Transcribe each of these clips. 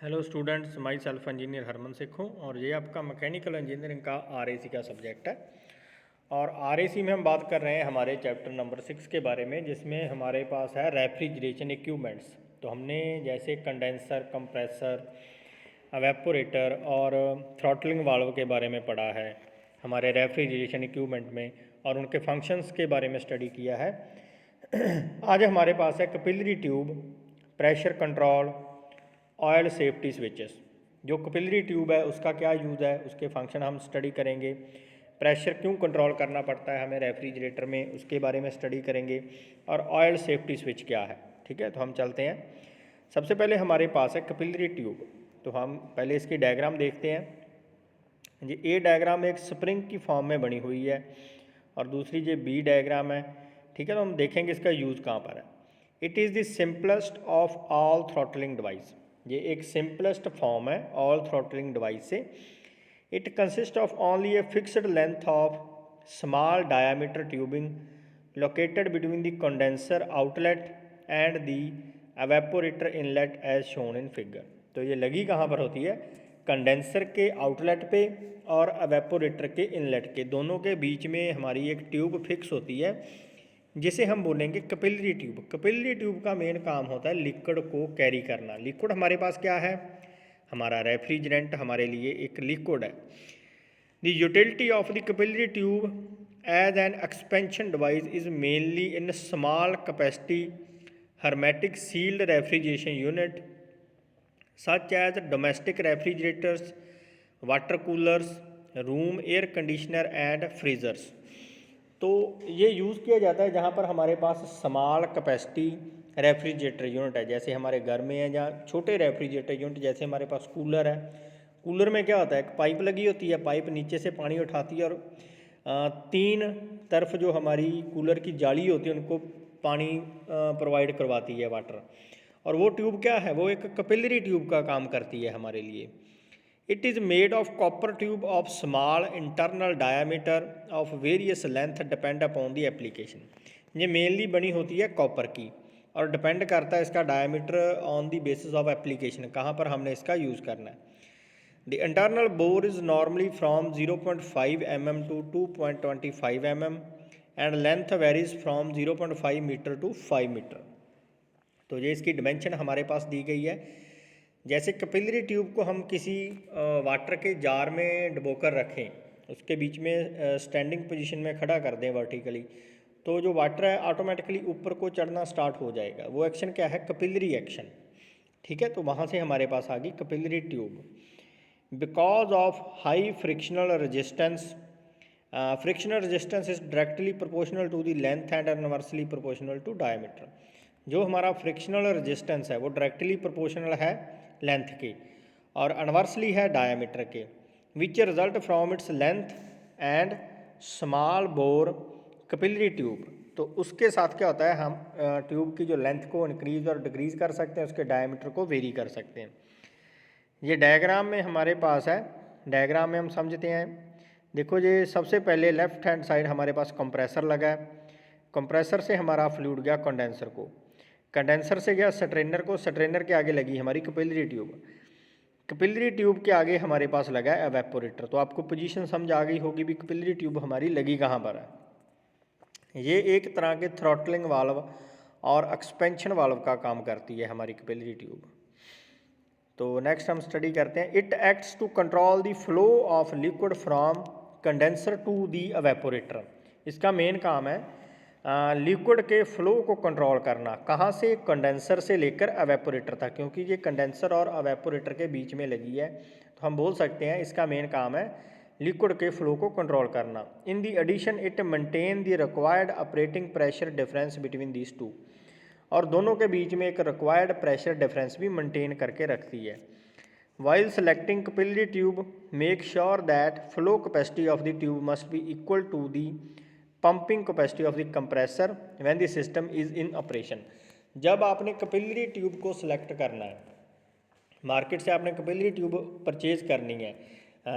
Hello students, myself engineer Harman Sikh हूँ और ये आपका मैकेनिकल इंजीनियरिंग का आरएसी का सब्जेक्ट है। और आरएसी में हम बात कर रहे हैं हमारे चैप्टर नंबर 6 के बारे में, जिसमें हमारे पास है रेफ्रिजरेशन इक्विपमेंट्स। तो हमने जैसे कंडेंसर, कंप्रेसर, एवेपोरेटर और थ्रॉटलिंग वाल्व के बारे में पढ़ा है हमारे रेफ्रिजरेशन इक्विपमेंट में, और उनके फंक्शंस के बारे में स्टडी किया है। आज हमारे पास है capillary tube, pressure control, oil safety switches. जो कैपिलरी ट्यूब है उसका क्या यूज़ है, उसके फंक्शन हम स्टडी करेंगे। प्रेशर क्यों कंट्रोल करना पड़ता है हमें रेफ्रिजरेटर में, उसके बारे में स्टडी करेंगे। और ऑयल सेफ्टी स्विच क्या है। ठीक है, तो हम चलते हैं। सबसे पहले हमारे पास है कैपिलरी ट्यूब। तो हम पहले इसकी डायग्राम देखते हैं। जी, ए डायग्राम एक स्प्रिंग की फॉर्म में बनी हुई है और दूसरी जो बी डायग्राम है। ठीक है, तो हम देखेंगे इसका यूज़ कहाँ पर है। It is the simplest of all throttling device. ये एक सिंपलेस्ट फॉर्म है ऑल थ्रॉटलिंग डिवाइस से। It consist of only a fixed length of small diameter tubing located between the condenser outlet and the evaporator inlet as shown in figure. तो ये लगी कहाँ पर होती है, कंडेंसर के आउटलेट पे और एवेपोरेटर के इनलेट के दोनों के बीच में हमारी एक ट्यूब फिक्स होती है, जिसे हम बोलेंगे कैपिलरी ट्यूब। कैपिलरी ट्यूब का मेन काम होता है लिक्विड को कैरी करना। लिक्विड हमारे पास क्या है, हमारा रेफ्रिजरेंट हमारे लिए एक लिक्विड है। The utility of the capillary tube as an expansion device is mainly in small capacity hermetic sealed refrigeration unit such as domestic refrigerators, water coolers, room air conditioner and freezers। तो ये use किया जाता है जहाँ पर हमारे पास small capacity refrigerator unit है, जैसे हमारे घर में है, जहाँ छोटे रेफ्रिजरेटर यूनिट, जैसे हमारे पास कूलर है। कूलर में क्या होता है, एक पाइप लगी होती है, पाइप नीचे से पानी उठाती है और तीन तरफ जो हमारी कूलर की जाली होती है उनको पानी प्रोवाइड करवाती है, वाटर। और वो ट्यूब क्या है, वो एक कैपिलरी ट्यूब का काम करती है हमारे लिए। It is made of copper tube of small internal diameter of various length depend upon the application. ये मेनली बनी होती है कॉपर की और डिपेंड करता है इसका diameter on the basis of application, कहाँ पर हमने इसका यूज़ करना है। The internal bore is normally from 0.5 mm to 2.25 mm and length varies from 0.5 meter to 5 meter. तो ये इसकी डिमेंशन हमारे पास दी गई है। जैसे कैपिलरी ट्यूब को हम किसी वाटर के जार में डुबोकर रखें, उसके बीच में स्टैंडिंग पोजीशन में खड़ा कर दें वर्टिकली, तो जो वाटर है ऑटोमेटिकली ऊपर को चढ़ना स्टार्ट हो जाएगा। वो एक्शन क्या है, कैपिलरी एक्शन। ठीक है, तो वहाँ से हमारे पास आ गई capillary tube. Because of high frictional resistance, frictional resistance is directly proportional to the length and inversely proportional to diameter. जो हमारा फ्रिक्शनल रेजिस्टेंस है वो डायरेक्टली प्रोपोर्शनल है लेंथ के और इनवर्सली है डायमीटर के, which result from its length and small bore capillary tube. तो उसके साथ क्या होता है, हम ट्यूब की जो लेंथ को इंक्रीज और डिक्रीज कर सकते हैं, उसके डायमीटर को वेरी कर सकते हैं। ये डायग्राम में हमारे पास है, डायग्राम में हम समझते हैं। देखो, ये सबसे पहले लेफ्ट हैंड साइड हमारे पास कंप्रेसर लगा है। कंप्रेसर से हमारा फ्लूइड गया कंडेंसर को, कंडेंसर से गया स्ट्रेनर को, स्ट्रेनर के आगे लगी हमारी कैपिलरी ट्यूब, कैपिलरी ट्यूब के आगे हमारे पास लगा है एवेपोरेटर। तो आपको पोजीशन समझ आ गई होगी भी कैपिलरी ट्यूब हमारी लगी कहाँ पर है। ये एक तरह के थ्रॉटलिंग वाल्व और एक्सपेंशन वाल्व का काम करती है हमारी कैपिलरी ट्यूब। तो नेक्स्ट हम स्टडी करते हैं। It acts to control the flow of liquid from condenser to the evaporator. इसका मेन काम है लिक्विड के फ्लो को कंट्रोल करना, कहाँ से, कंडेंसर से लेकर एवेपोरेटर तक, क्योंकि ये कंडेंसर और एवेपोरेटर के बीच में लगी है। तो हम बोल सकते हैं इसका मेन काम है लिक्विड के फ्लो को कंट्रोल करना। In the addition it maintain the required operating pressure difference between these two, और दोनों के बीच में एक रिक्वायर्ड प्रेशर डिफरेंस भी मेंटेन करके रखती है। While selecting capillary tube make sure that flow capacity of the tube must be equal to the pumping capacity of the compressor when the system is in operation. जब आपने capillary tube को select करना है, market से आपने capillary tube purchase करनी है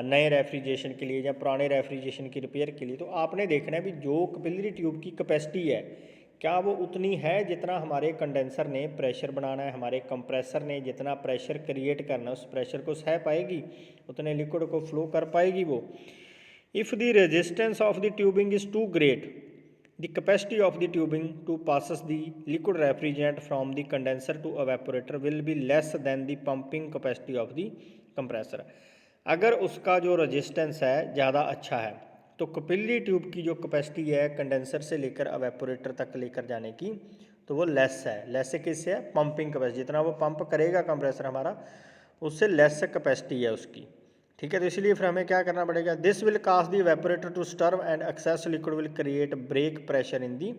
नए रेफ्रिजरेशन के लिए या पुराने रेफ्रिजरेशन की रिपेयर के लिए, तो आपने देखना है भी जो कैपिलरी ट्यूब की कैपेसिटी है क्या वो उतनी है जितना हमारे कंडेंसर ने प्रेशर बनाना है, हमारे कंप्रेसर ने जितना प्रेशर क्रिएट करना है उस प्रेशर को सह पाएगी, उतने लिक्विड को फ्लो कर पाएगी वो। If the resistance of the tubing is too great, the capacity of the tubing to passes the liquid refrigerant from the condenser to evaporator will be less than the pumping capacity of the compressor। अगर उसका जो resistance है ज़्यादा अच्छा है तो capillary tube की जो कैपेसिटी है कंडेंसर से लेकर एवेपोरेटर तक लेकर जाने की तो वो लेस है। लेस किससे है? पंपिंग कैपेसिटी, जितना वो पंप करेगा कंप्रेसर हमारा उससे लेस कैपेसिटी है उसकी। ठीक है, तो इसलिए फिर हमें क्या करना पड़ेगा, this will cause the evaporator to starve and excess liquid will create break pressure in the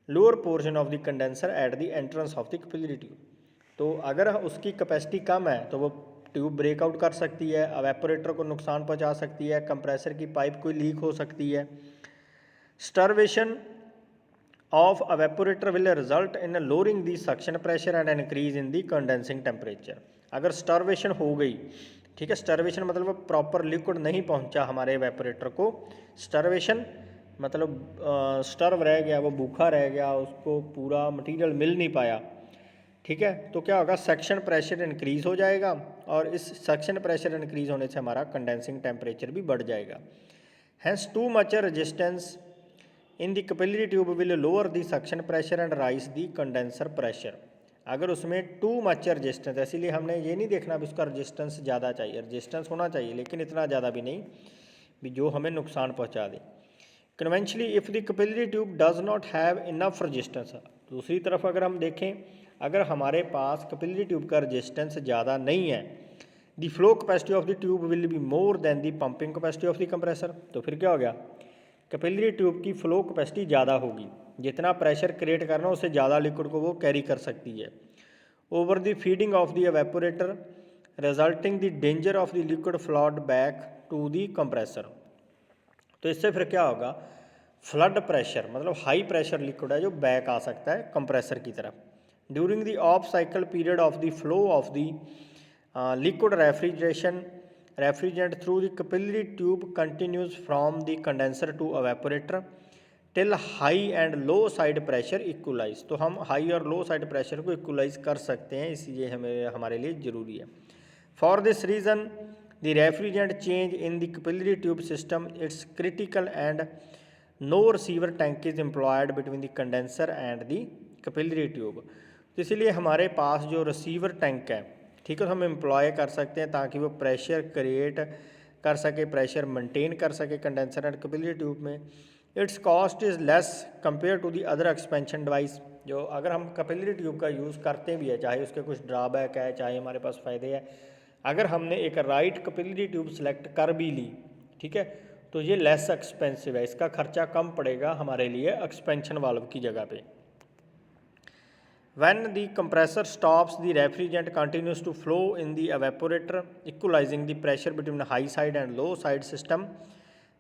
lower portion of the condenser at the entrance of the capillary tube. तो अगर उसकी कैपेसिटी कम है तो वो ट्यूब ब्रेकआउट कर सकती है, evaporator को नुकसान पहुंचा सकती है, कंप्रेसर की पाइप कोई लीक हो सकती है। Starvation of evaporator will result in lowering the suction pressure and increase in the condensing temperature. अगर स्टर्वेशन हो गई, ठीक है, स्टर्वेशन मतलब वो प्रॉपर लिक्विड नहीं पहुंचा हमारे इवेपोरेटर को। स्टर्वेशन मतलब स्टर्व रह गया, वो भूखा रह गया, उसको पूरा मटेरियल मिल नहीं पाया। ठीक है, तो क्या होगा, सक्शन प्रेशर इंक्रीज़ हो जाएगा और इस सक्शन प्रेशर इंक्रीज होने से हमारा कंडेंसिंग टेम्परेचर भी बढ़ जाएगा। Hence too much resistance in the capillary tube will lower the suction pressure and raise the condenser pressure. अगर उसमें टू मच रेजिस्टेंस है, इसीलिए हमने ये नहीं देखना भी उसका रेजिस्टेंस ज़्यादा चाहिए, रेजिस्टेंस होना चाहिए लेकिन इतना ज़्यादा भी नहीं भी जो हमें नुकसान पहुंचा दे। Conventionally if the capillary tube does not have enough resistance, दूसरी तरफ अगर हम देखें अगर हमारे पास कैपिलरी ट्यूब का रेजिस्टेंस ज़्यादा नहीं है, the flow capacity of the tube will be more than the pumping capacity of the compressor. तो फिर क्या हो गया, कैपिलरी ट्यूब की फ्लो कैपेसिटी ज़्यादा होगी, जितना प्रेशर क्रिएट करना उससे ज़्यादा लिक्विड को वो कैरी कर सकती है। Over the feeding of the evaporator resulting the danger of the liquid flood back to the compressor. तो इससे फिर क्या होगा, फ्लड प्रेशर मतलब हाई प्रेशर लिक्विड है जो बैक आ सकता है कंप्रेसर की तरफ। During the off cycle period of the flow of the liquid refrigerant through the capillary tube continues from the condenser to evaporator till high and low side pressure equalize। तो हम high और low side pressure को equalize कर सकते हैं, इसलिए हमारे लिए ज़रूरी है। For this reason the refrigerant change in the capillary tube system it's critical and no receiver tank is employed between the condenser and the capillary tube. तो इसलिए हमारे पास जो रिसीवर टैंक है, ठीक है, तो हम एम्प्लॉय कर सकते हैं ताकि वो प्रेशर क्रिएट कर सके, प्रेशर मेंटेन कर सके कंडेंसर एंड कैपिलरी ट्यूब में। Its cost is less compare to the other expansion device. जो अगर हम कैपिलरी ट्यूब का यूज़ करते भी है, चाहे उसके कुछ ड्रॉबैक है चाहे हमारे पास फ़ायदे हैं, अगर हमने एक राइट कैपिलरी ट्यूब सेलेक्ट कर भी ली, ठीक है, तो ये लेस एक्सपेंसिव है, इसका खर्चा कम पड़ेगा हमारे लिए एक्सपेंशन वाल्व की जगह पे। When the compressor stops, the refrigerant continues to flow in the evaporator, equalizing the pressure between the high side and low side system.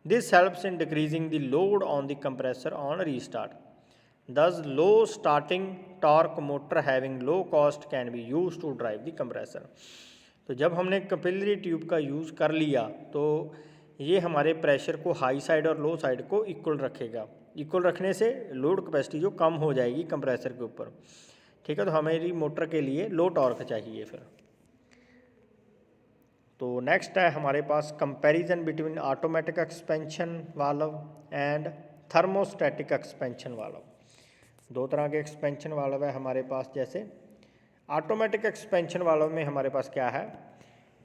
This helps in decreasing the load on the compressor on restart. Thus, low starting torque motor having low cost can be used to drive the compressor। तो जब हमने capillary tube का use कर लिया तो ये हमारे pressure को हाई साइड और लो साइड को इक्वल रखेगा। इक्वल रखने से लोड कैपेसिटी जो कम हो जाएगी कंप्रेसर के ऊपर, ठीक है, तो हमारी मोटर के लिए लो टॉर्क चाहिए फिर। तो नेक्स्ट है हमारे पास comparison between automatic expansion valve and thermostatic expansion valve. दो तरह के एक्सपेंशन वाल्व है हमारे पास। जैसे ऑटोमेटिक एक्सपेंशन वाल्व में हमारे पास क्या है,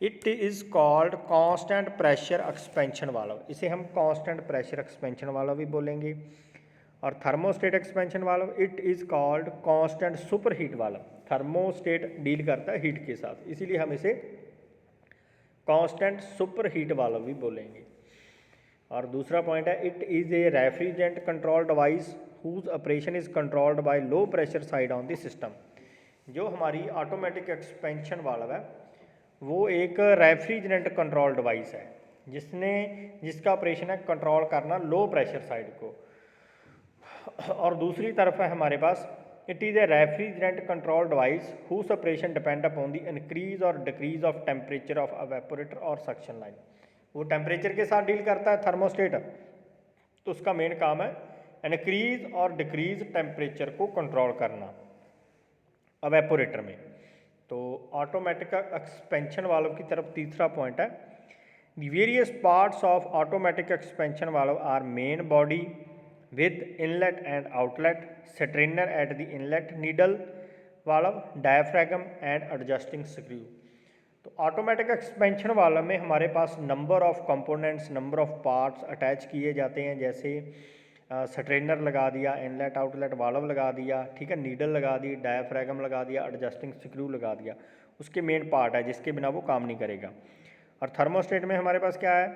it is called constant pressure expansion valve, इसे हम कांस्टेंट प्रेशर एक्सपेंशन वाल्व भी बोलेंगे। और thermostat expansion valve it is called constant super heat valve. Thermostat deal करता है हीट के साथ, इसीलिए हम इसे कांस्टेंट सुपर हीट वाल्व भी बोलेंगे। और दूसरा पॉइंट है, it is a refrigerant control device whose operation is controlled by low pressure side on the system. जो हमारी ऑटोमेटिक एक्सपेंशन वाल्व है वो एक रेफ्रिजरेंट कंट्रोल डिवाइस है जिसका ऑपरेशन है कंट्रोल करना लो प्रेशर साइड को। और दूसरी तरफ है हमारे पास, it is a refrigerant control device whose operation depend upon the increase और decrease of temperature of evaporator और सक्शन लाइन। वो टेम्परेचर के साथ डील करता है थर्मोस्टेट, तो उसका मेन काम है इंक्रीज और डिक्रीज टेम्परेचर को कंट्रोल करना एवेपोरेटर में। तो ऑटोमेटिक एक्सपेंशन वाल्व की तरफ तीसरा पॉइंट है, the various parts of automatic expansion valve are main body with inlet and outlet, strainer at the inlet, needle valve, diaphragm and adjusting screw. तो automatic expansion valve में हमारे पास number of components, number of parts attach किए जाते हैं, जैसे strainer लगा दिया, इनलेट आउटलेट वाल्व लगा दिया, ठीक है, नीडल लगा दी, डायफ्रैगम लगा दिया, एडजस्टिंग स्क्रू लगा दिया, उसके मेन पार्ट है जिसके बिना वो काम नहीं करेगा। और थर्मोस्टेट में हमारे पास क्या है,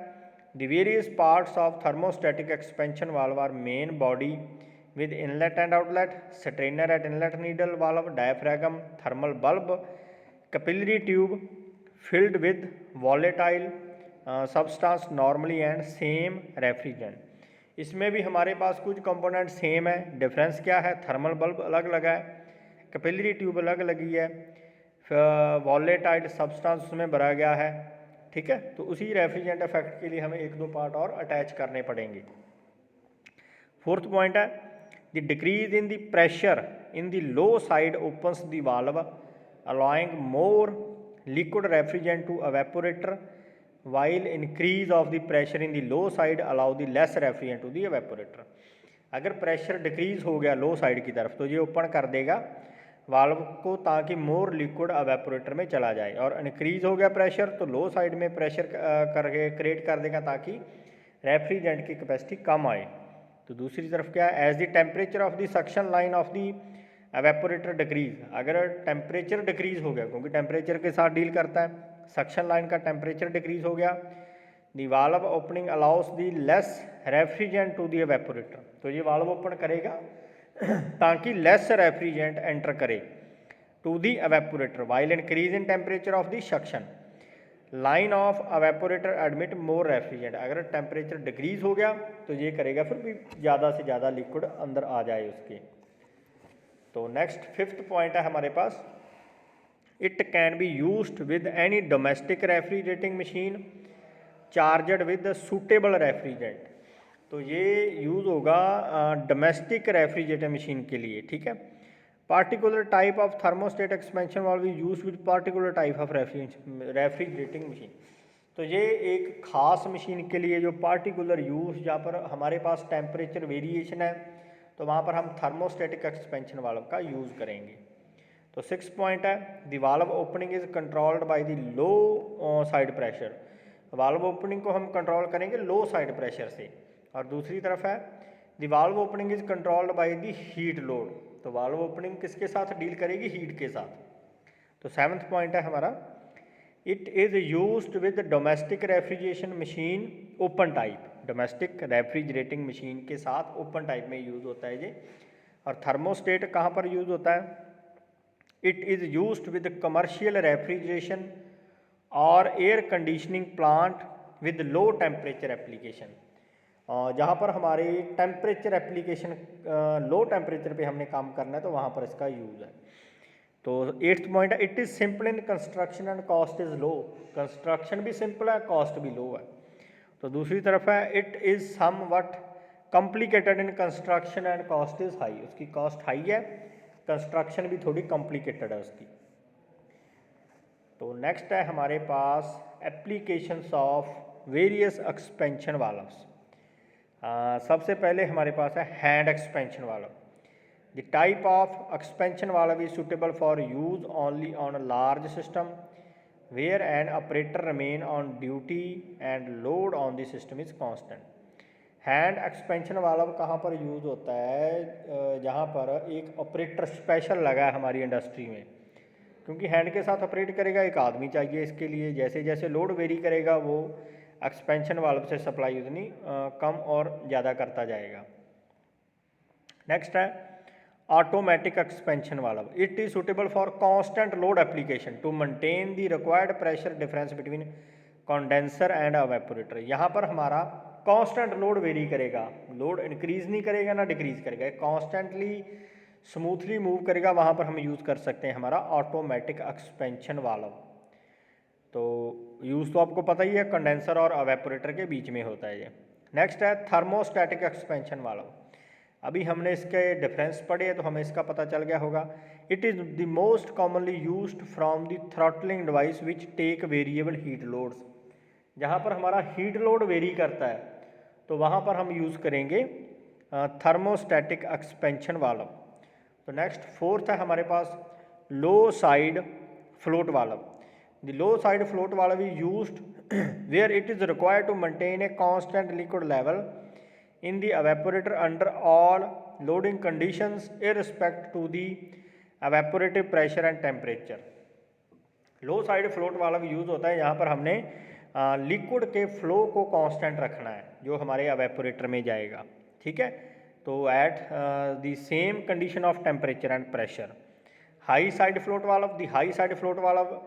the various parts of thermostatic expansion valve are main body with inlet and outlet, strainer at inlet, needle valve, diaphragm, thermal bulb, capillary tube filled with volatile substance normally and same refrigerant। इसमें भी हमारे पास कुछ component same है, difference क्या है, thermal bulb अलग लगा है, कैपिलरी ट्यूब अलग लगी है, वॉलेटाइल सब्सटेंस उसमें भरा गया है, ठीक है। तो उसी रेफ्रिजरेंट इफेक्ट के लिए हमें एक दो पार्ट और अटैच करने पड़ेंगे। फोर्थ पॉइंट है, the decrease in the pressure in the low side opens the valve allowing more liquid refrigerant to evaporator, while increase of the pressure in the low side allow the less refrigerant to the evaporator। अगर pressure decrease हो गया लो side की तरफ तो ये open कर देगा valve को ताकि मोर लिक्विड एवेपोरेटर में चला जाए, और इंक्रीज हो गया प्रेशर तो लो साइड में प्रेशर करके क्रिएट कर देगा ताकि रेफ्रिजरेंट की कैपेसिटी कम आए। तो दूसरी तरफ क्या है, as the temperature of the suction line of the evaporator decrease, अगर टेम्परेचर डिक्रीज हो गया, क्योंकि टेम्परेचर के साथ डील करता है, सक्शन लाइन का टेम्परेचर डिक्रीज हो गया, the valve opening allows the less refrigerant to the evaporator, तो ये वाल्व ओपन करेगा ताकि लेस रेफ्रिजरेंट एंटर करे to the evaporator, while increase in temperature of the suction line of evaporator admit more refrigerant. अगर temperature decrease हो गया तो ये करेगा फिर भी ज़्यादा से ज़्यादा लिक्विड अंदर आ जाए उसके। तो नेक्स्ट फिफ्थ पॉइंट है हमारे पास, it can be used with any domestic refrigerating machine charged with suitable refrigerant. तो ये यूज़ होगा डोमेस्टिक रेफ्रिजरेटर मशीन के लिए, ठीक है। particular type of thermostat expansion valve is used with particular type of refrigerating machine. तो ये एक ख़ास मशीन के लिए जो पार्टिकुलर यूज़, जहाँ पर हमारे पास टेम्परेचर वेरिएशन है तो वहाँ पर हम थर्मोस्टेटिक एक्सपेंशन वाल्व का यूज़ करेंगे। तो 6 पॉइंट है, the valve opening is controlled by the low side pressure. Valve opening को हम कंट्रोल करेंगे लो साइड प्रेशर से। और दूसरी तरफ है, the valve opening is controlled by the heat load. तो वाल्व ओपनिंग किसके साथ डील करेगी, हीट के साथ। तो 7th पॉइंट है हमारा, it is used with domestic refrigeration machine open type. Domestic refrigerating machine के साथ ओपन टाइप में यूज़ होता है ये। और थर्मोस्टेट कहाँ पर यूज़ होता है, it is used with commercial refrigeration और air conditioning plant with low temperature application. जहाँ पर हमारे टेम्परेचर एप्लीकेशन लो टेम्परेचर पे हमने काम करना है तो वहाँ पर इसका यूज़ है। तो 8th पॉइंट है, it is simple in construction and cost is low. Construction भी सिंपल है, कॉस्ट भी लो है। तो दूसरी तरफ है, it is somewhat complicated in construction and cost is high. उसकी कॉस्ट हाई है, कंस्ट्रक्शन भी थोड़ी कॉम्प्लिकेटेड है उसकी। तो नेक्स्ट है हमारे पास applications of various expansion valves. सबसे पहले हमारे पास है hand expansion valve. The type of expansion valve is suitable for use only on a large system where an operator remain on duty and load on the system is constant. Hand expansion valve कहाँ पर use होता है, जहाँ पर एक operator special लगा है हमारी इंडस्ट्री में, क्योंकि हैंड के साथ ऑपरेट करेगा एक आदमी चाहिए इसके लिए। जैसे जैसे लोड वेरी करेगा वो एक्सपेंशन वाल्व से सप्लाई उतनी कम और ज़्यादा करता जाएगा। नेक्स्ट है automatic expansion valve. It is suitable for constant load application to maintain the required pressure difference between condenser and evaporator. यहाँ पर हमारा कांस्टेंट लोड वेरी करेगा, लोड इंक्रीज नहीं करेगा ना डिक्रीज करेगा, कॉन्स्टेंटली स्मूथली मूव करेगा। वहाँ पर हम यूज़ कर सकते हैं हमारा ऑटोमेटिक एक्सपेंशन वाल्व। तो यूज़ तो आपको पता ही है, कंडेंसर और एवेपोरेटर के बीच में होता है ये। नेक्स्ट है थर्मोस्टैटिक एक्सपेंशन वाल्व। अभी हमने इसके डिफरेंस पढ़े तो हमें इसका पता चल गया होगा। It is the most commonly used from the throttling device which take variable heat loads. जहाँ पर हमारा हीट लोड वेरी करता है तो वहाँ पर हम यूज़ करेंगे थर्मोस्टैटिक एक्सपेंशन वाल्व। तो नेक्स्ट फोर्थ है हमारे पास low side float valve. The low side float valve is used where it is required to maintain a constant liquid level in the evaporator under all loading conditions irrespective to the evaporative pressure and temperature। Low side float वाला भी use होता है, यहाँ पर हमने liquid के flow को constant रखना है जो हमारे एवेपोरेटर में जाएगा, ठीक है। तो at the same condition of temperature and pressure. High side float valve, the high side float valve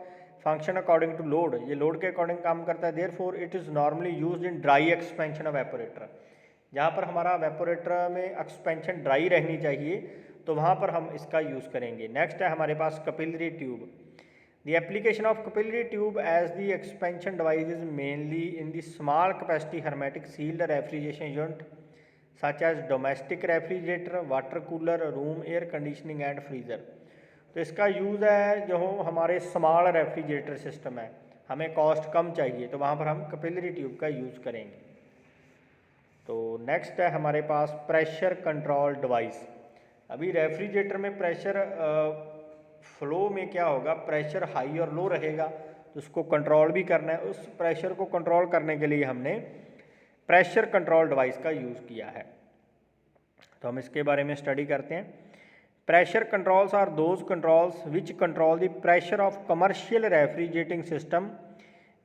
function according to load, ये लोड के अकॉर्डिंग काम करता है। Therefore it is normally used in dry expansion evaporator. जहाँ पर हमारा evaporator में expansion dry रहनी चाहिए तो वहाँ पर हम इसका यूज़ करेंगे। नेक्स्ट है हमारे पास capillary tube. The application of capillary tube as the expansion device is mainly in the small capacity hermetic sealed refrigeration unit such as domestic refrigerator, water cooler, room air conditioning and freezer. तो इसका use है जो हमारे small refrigerator system है, हमें cost कम चाहिए तो वहाँ पर हम कैपिलरी ट्यूब का यूज़ करेंगे। तो नेक्स्ट है हमारे पास प्रेशर कंट्रोल डिवाइस। अभी रेफ्रिजरेटर में प्रेशर फ्लो में क्या होगा, प्रेशर हाई और लो रहेगा तो उसको कंट्रोल भी करना है। उस प्रेशर को कंट्रोल करने के लिए हमने प्रेशर कंट्रोल डिवाइस का यूज़ किया है। तो हम इसके बारे में स्टडी करते हैं। Pressure controls are those controls which control the pressure of commercial refrigerating system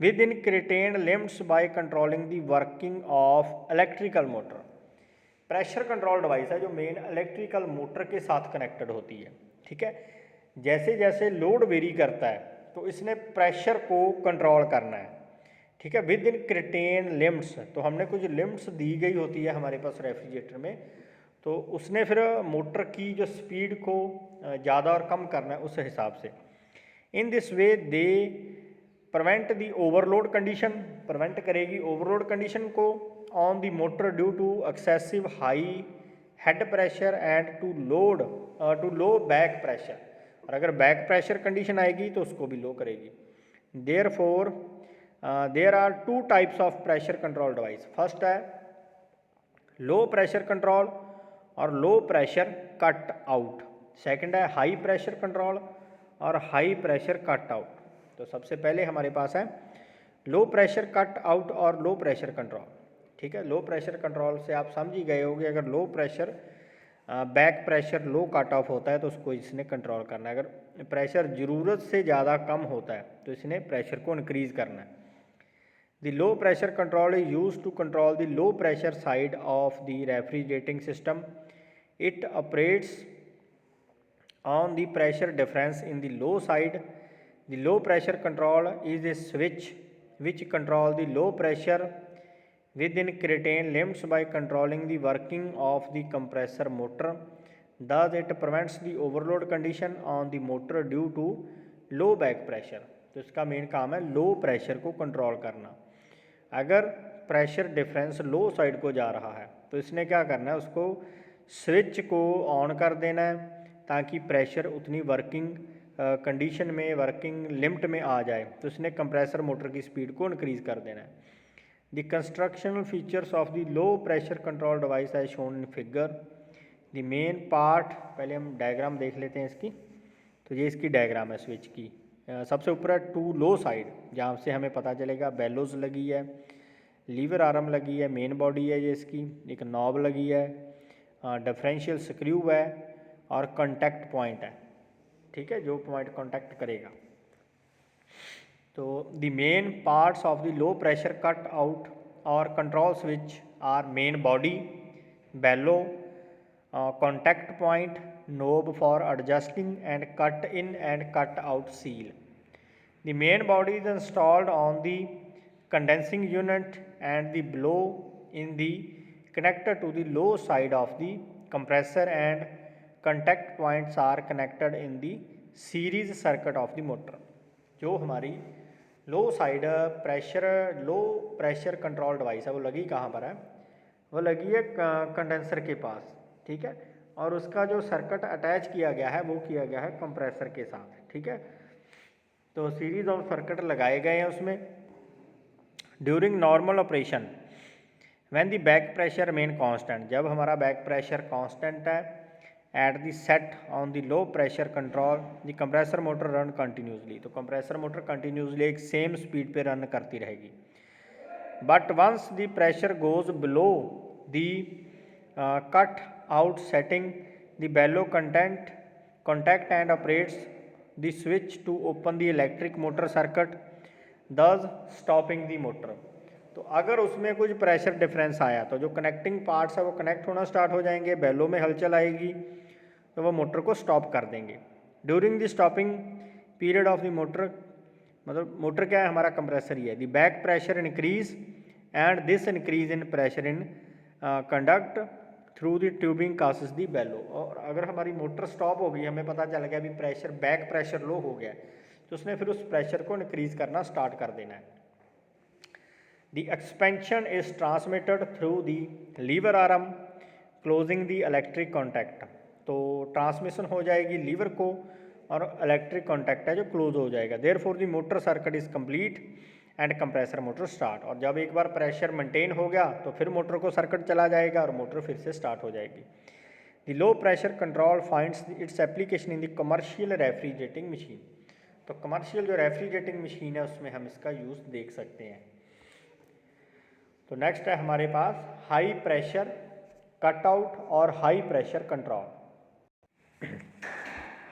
within contained limits by controlling the working of electrical motor। Pressure control device है जो मेन इलेक्ट्रिकल मोटर के साथ कनेक्टेड होती है, ठीक है। जैसे जैसे लोड वेरी करता है तो इसने प्रेशर को कंट्रोल करना है, ठीक है, विद इन क्रिटेन लिमिट्स। तो हमने कुछ लिमिट्स दी गई होती है हमारे पास रेफ्रिजरेटर में, तो उसने फिर मोटर की जो स्पीड को ज़्यादा और कम करना है उस हिसाब से। In this way they prevent the overload condition, prevent करेगी ओवरलोड कंडीशन को on the motor due to excessive high head pressure and too low back pressure. और अगर बैक प्रेशर कंडीशन आएगी तो उसको भी लो करेगी। Therefore there are two types of pressure control device. First है लो प्रेशर कंट्रोल और low pressure cut out. Second है हाई प्रेशर कंट्रोल और हाई प्रेशर कट आउट। तो सबसे पहले हमारे पास है लो प्रेशर कट आउट और लो प्रेशर कंट्रोल, ठीक है। लो प्रेशर कंट्रोल से आप समझ ही गए होंगे, अगर low pressure back pressure low cut off होता है तो उसको इसने कंट्रोल करना है। अगर प्रेशर ज़रूरत से ज़्यादा कम होता है तो इसने प्रेशर को इंक्रीज़ करना है। The low pressure control is use to control the low pressure side of the refrigerating system. It operates on the pressure difference in the low side. The low pressure control is a switch which control the low pressure within certain limits by controlling the working of the compressor motor. Thus, it prevents the overload condition on the motor due to low back pressure। तो इसका main काम है low pressure को control करना। अगर pressure difference लो side को जा रहा है तो इसने क्या करना है, उसको स्विच को ऑन कर देना है ताकि प्रेशर उतनी वर्किंग कंडीशन में, वर्किंग लिमिट में आ जाए। तो इसने कंप्रेसर मोटर की स्पीड को इंक्रीज़ कर देना है। The constructional features of the low pressure control device है shown in figure. The main part, पहले हम डायग्राम देख लेते हैं इसकी। तो ये इसकी डायग्राम है स्विच की। सबसे ऊपर है टू लो साइड, जहाँ से हमें पता चलेगा बेलोज लगी है, लीवर आर्म लगी है, मेन बॉडी है ये इसकी, एक नॉब लगी है, डिफरेंशियल स्क्रू है और कॉन्टैक्ट पॉइंट है, ठीक है, जो पॉइंट कांटेक्ट करेगा। तो the main parts of the low pressure cut out और control switch are main body, bellow, contact point, knob for adjusting and cut in and cut out seal. The main body is installed on the condensing unit and the blow in the connector to the low side of the compressor and contact points are connected in the series circuit of the motor। जो हमारी लो pressure control device है वो लगी कहाँ पर है, वो लगी है कंडेंसर के पास, ठीक है, और उसका जो सर्किट अटैच किया गया है वो किया गया है कंप्रेसर के साथ। ठीक है, तो सीरीज ऑफ सर्किट लगाए गए हैं उसमें। During normal operation when the back pressure main constant, जब हमारा बैक प्रेशर कांस्टेंट है at the set on the low pressure control the compressor motor run continuously, तो कंप्रेसर मोटर कंटिन्यूसली एक same speed पे रन करती रहेगी। But once the pressure goes below the cut out setting the bellow contact and operates the switch to open the electric motor circuit, thus stopping the motor। तो अगर उसमें कुछ pressure difference आया तो जो कनेक्टिंग पार्ट्स है वो connect होना स्टार्ट हो जाएंगे, बेलो में हलचल आएगी तो वो मोटर को स्टॉप कर देंगे। During the stopping period of the motor, मतलब मोटर क्या है, हमारा कंप्रेसर ही है, the back pressure increase and this increase in pressure in conduct through the tubing causes the bellow. और अगर हमारी मोटर स्टॉप हो गई, हमें पता चल गया अभी प्रेशर बैक प्रेशर लो हो गया, तो उसने फिर उस प्रेशर को इंक्रीज करना स्टार्ट कर देना है। The expansion is transmitted through the lever arm closing the electric contact, तो ट्रांसमिशन हो जाएगी लीवर को और इलेक्ट्रिक कॉन्टैक्ट है जो क्लोज हो जाएगा। Therefore the motor circuit is complete and compressor motor start, और जब एक बार प्रेशर मेंटेन हो गया तो फिर मोटर को सर्किट चला जाएगा और मोटर फिर से स्टार्ट हो जाएगी। The low pressure control finds its application in the commercial refrigerating machine, तो कमर्शियल जो रेफ्रिजरेटिंग मशीन है उसमें हम इसका यूज़ देख सकते हैं। तो नेक्स्ट है हमारे पास हाई प्रेशर कटआउट और high pressure control.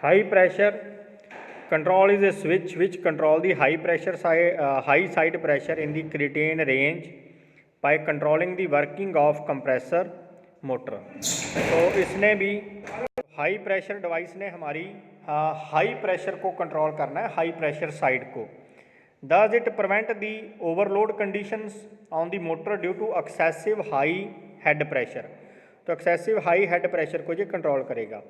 High pressure control is a switch which control the high side pressure in the curtain range by controlling the working of compressor motor। तो इसने भी हाई प्रेशर डिवाइस ने हमारी high pressure को control करना है, high pressure side को। Does it prevent the overload conditions on the motor due to excessive high head pressure, तो एक्सेसिव हाई हेड प्रेशर को ये कंट्रोल करेगा।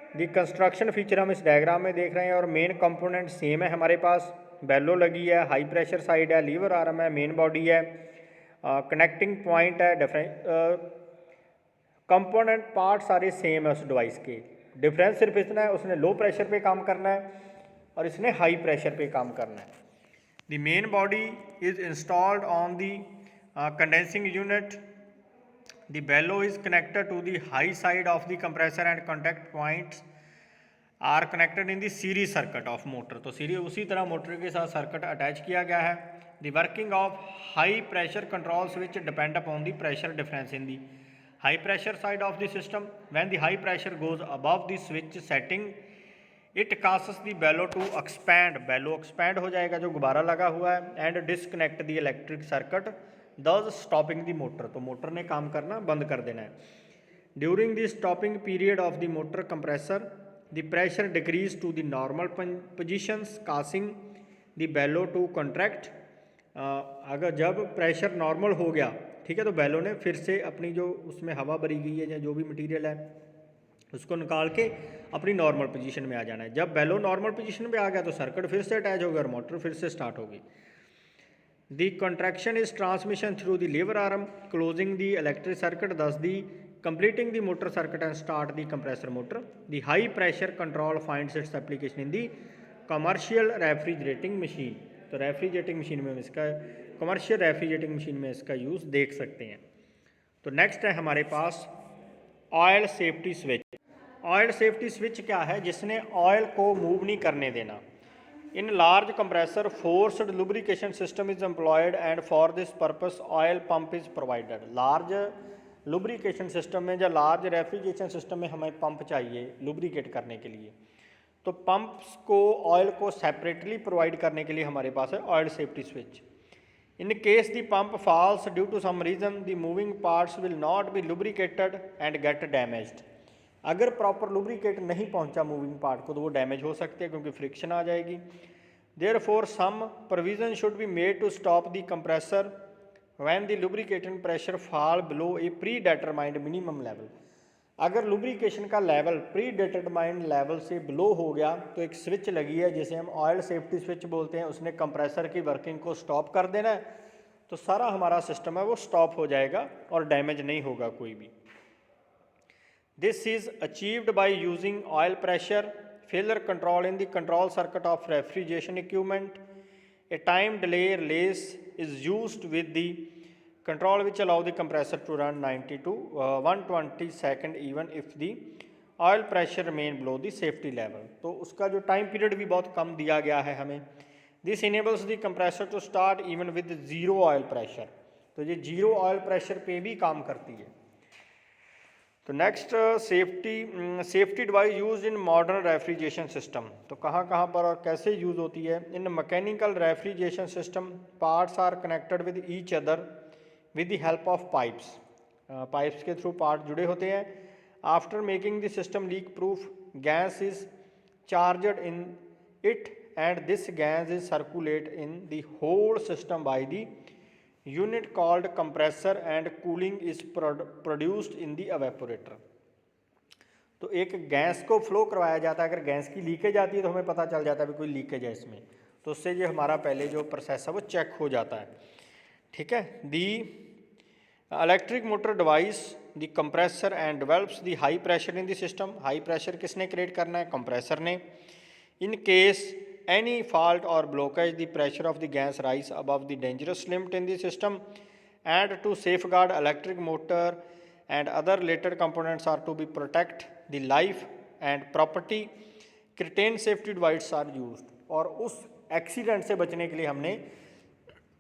दी कंस्ट्रक्शन फीचर हम इस डायग्राम में देख रहे हैं और मेन कंपोनेंट सेम है हमारे पास, बेलो लगी है, हाई प्रेशर साइड है, लीवर आर्म है, मेन बॉडी है, कनेक्टिंग पॉइंट है, कंपोनेंट पार्ट सारे सेम है उस डिवाइस के। डिफरेंस सिर्फ इतना है, उसने लो प्रेशर पे काम करना है और इसने हाई प्रेशर पे काम करना है। The main body is installed on the condensing unit, the bellow is connected to the high side of the compressor and contact points are connected in the series circuit of motor, तो series उसी तरह motor के साथ circuit attach किया गया है। the working of high pressure control switch depend upon the pressure difference in the high pressure side of the system, when the high pressure goes above the switch setting it causes the bellow to expand, bellow expand हो जाएगा जो गुब्बारा लगा हुआ है, and disconnect the electric circuit thus stopping the motor, तो motor ने काम करना बंद कर देना है। During the stopping period of the motor compressor the pressure decrease to the normal positions causing the bellow to contract. अगर जब प्रेशर नॉर्मल हो गया, ठीक है, तो बेलो ने फिर से अपनी जो उसमें हवा भरी गई है या जो भी मटीरियल है उसको निकाल के अपनी नॉर्मल पोजीशन में आ जाना है। जब बेलो नॉर्मल पोजीशन पे आ गया तो सर्किट फिर से अटैच होगा और मोटर फिर से स्टार्ट होगी। The contraction is transmission through the lever arm closing the electric circuit, thus the completing the motor circuit and start the compressor motor। The high pressure control finds its application in the commercial refrigerating machine, तो refrigerating machine में हम इसका commercial refrigerating machine में इसका use देख सकते हैं। तो नेक्स्ट है हमारे पास oil safety switch. Oil safety switch क्या है, जिसने ऑयल को मूव नहीं करने देना। In large compressor forced lubrication system is employed and for this purpose oil pump is provided। large lubrication system में या large refrigeration system में हमें पंप चाहिए lubricate करने के लिए, तो पंप्स को ऑयल को सेपरेटली प्रोवाइड करने के लिए हमारे पास है oil safety switch. In case the pump falls due to some reason the moving parts will not be lubricated and get damaged. अगर प्रॉपर लुब्रिकेट नहीं पहुंचा मूविंग पार्ट को तो वो डैमेज हो सकते हैं क्योंकि फ्रिक्शन आ जाएगी। Therefore some provision should be made to stop the compressor when the lubrication pressure fall below a predetermined minimum level. अगर लुब्रिकेशन का लेवल प्री डिटरमाइंड लेवल से बिलो हो गया तो एक स्विच लगी है जिसे हम ऑयल सेफ्टी स्विच बोलते हैं, उसने कंप्रेसर की वर्किंग को स्टॉप कर देना है, तो सारा हमारा सिस्टम है वो स्टॉप हो जाएगा और डैमेज नहीं होगा कोई भी। This is achieved by using oil pressure, failure control in the control circuit of refrigeration equipment. A time delay relays is used with the control which allow the compressor to run 90 to 120 second even if the oil pressure remain below the safety level. तो उसका जो time period भी बहुत कम दिया गया है हमें। This enables the compressor to start even with zero oil pressure. तो ये जीरो ऑयल प्रेशर पे भी काम करती है। तो next safety device use in modern refrigeration system. तो कहाँ कहाँ पर और कैसे यूज़ होती है? In mechanical refrigeration system parts are connected with each other with the help of pipes. Pipes के थ्रू पार्ट जुड़े होते हैं। After making the system leak proof, gas is charged in it and this gas is circulate in the whole system by the unit called compressor and cooling is produced in the evaporator। तो एक gas को flow करवाया जाता है। अगर gas की leakage आती है तो हमें पता चल जाता है भी कोई लीकेज है इसमें, तो उससे ये हमारा पहले जो प्रोसेस है वो चेक हो जाता है। ठीक है। The electric motor device the compressor and develops the high pressure in the system. High pressure किसने क्रिएट करना है? कंप्रेसर ने। In case any fault or blockage the pressure of the gas rise above the dangerous limit in the system and to safeguard electric motor and other related components are to be protect the life and property certain safety device are use. और उस accident से बचने के लिए हमने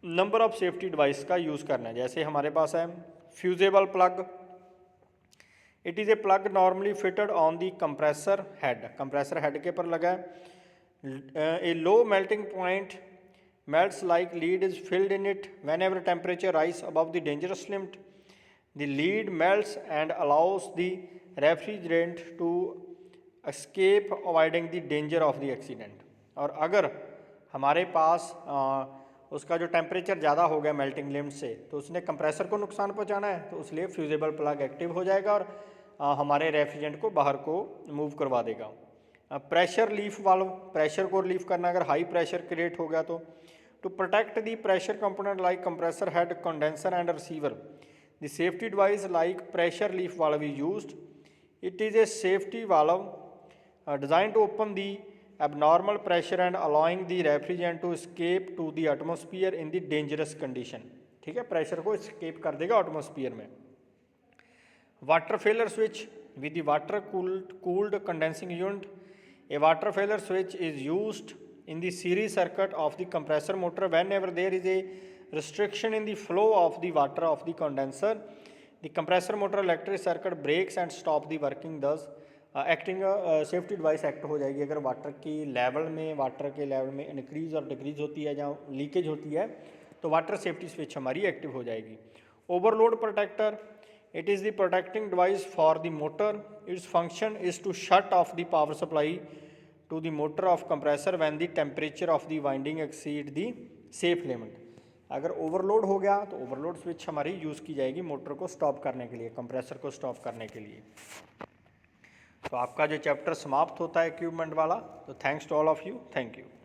number of safety device का use करना है। जैसे हमारे पास है fusible plug. It is a plug normally fitted on the compressor head. Compressor head के पर लगा है। A low melting point melts like lead is filled in it whenever temperature rise above the dangerous limit. The lead melts and allows the refrigerant to escape avoiding the danger of the accident। और अगर हमारे पास उसका जो temperature ज़्यादा हो गया melting limit से, तो उसने कंप्रेसर को नुकसान पहुंचाना है, तो इसलिए फ्यूजेबल प्लग एक्टिव हो जाएगा और हमारे रेफ्रिजरेंट को बाहर को मूव करवा देगा। प्रेशर लीफ वाल्व, प्रेशर को रिलीफ करना, अगर हाई प्रेशर क्रिएट हो गया तो to protect the pressure component like compressor head, condenser and receiver the safety device like pressure relief valve is used. It is a safety valve design to open the abnormal pressure and allowing the refrigerant to escape to the atmosphere in the dangerous condition। ठीक है, pressure को escape कर देगा atmosphere में। Water failure switch with the water cooled condensing unit। A water failure switch is used in the series circuit of the compressor motor whenever there is a restriction in the flow of the water of the condenser। The compressor motor electric circuit breaks and stop the working, thus acting safety device act हो जाएगी। अगर water के level में increase और decrease होती है, जहाँ leakage होती है, तो वाटर सेफ्टी स्विच हमारी एक्टिव हो जाएगी। Overload protector, it is the protecting device for the motor. Its function is to shut off the power supply to the motor of compressor when the temperature of the winding exceed the safe limit. अगर overload हो गया तो overload switch हमारी use की जाएगी motor को stop करने के लिए, कंप्रेसर को स्टॉप करने के लिए। तो आपका जो चैप्टर समाप्त होता है इक्विपमेंट वाला। तो thanks to all of you, thank you.